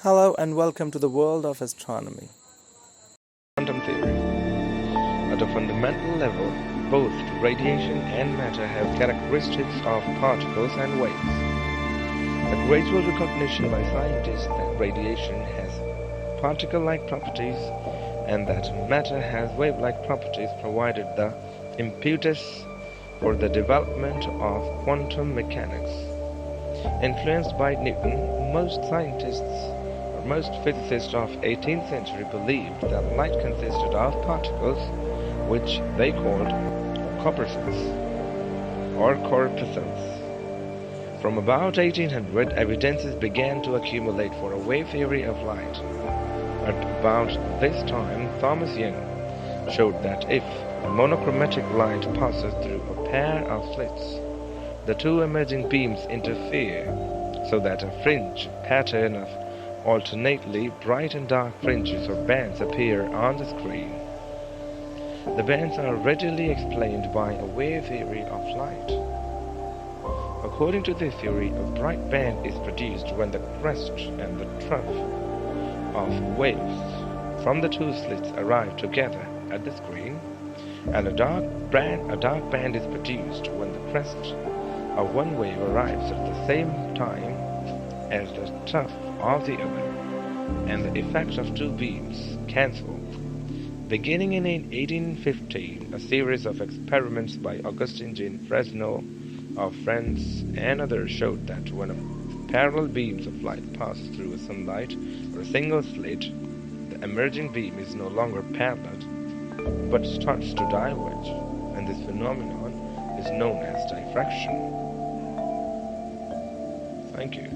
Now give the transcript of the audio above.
Hello and welcome to the world of astronomy. Quantum theory. At a fundamental level, both radiation and matter have characteristics of particles and waves. The gradual recognition by scientists that radiation has particle-like properties and that matter has wave-like properties provided the impetus for the development of quantum mechanics. Influenced by Newton, most physicists of 18th century believed that light consisted of particles which they called corpuscles or corpuscles. From about 1800, evidences began to accumulate for a wave theory of light. At about this time, Thomas Young showed that if monochromatic light passes through a pair of slits, the two emerging beams interfere so that a fringe pattern of alternately bright and dark fringes or bands appear on the screen. The bands are readily explained by a wave theory of light. According to this theory, a bright band is produced when the crest and the trough of waves from the two slits arrive together at the screen, and a dark band is produced when the crest of one wave arrives at the same time as the trough of the other, and the effects of two beams cancel. Beginning in 1815, a series of experiments by Augustin Jean Fresnel of France and others showed that when parallel beams of light pass through a sunlight or a single slit, the emerging beam is no longer parallel but starts to diverge, and this phenomenon is known as diffraction. Thank you.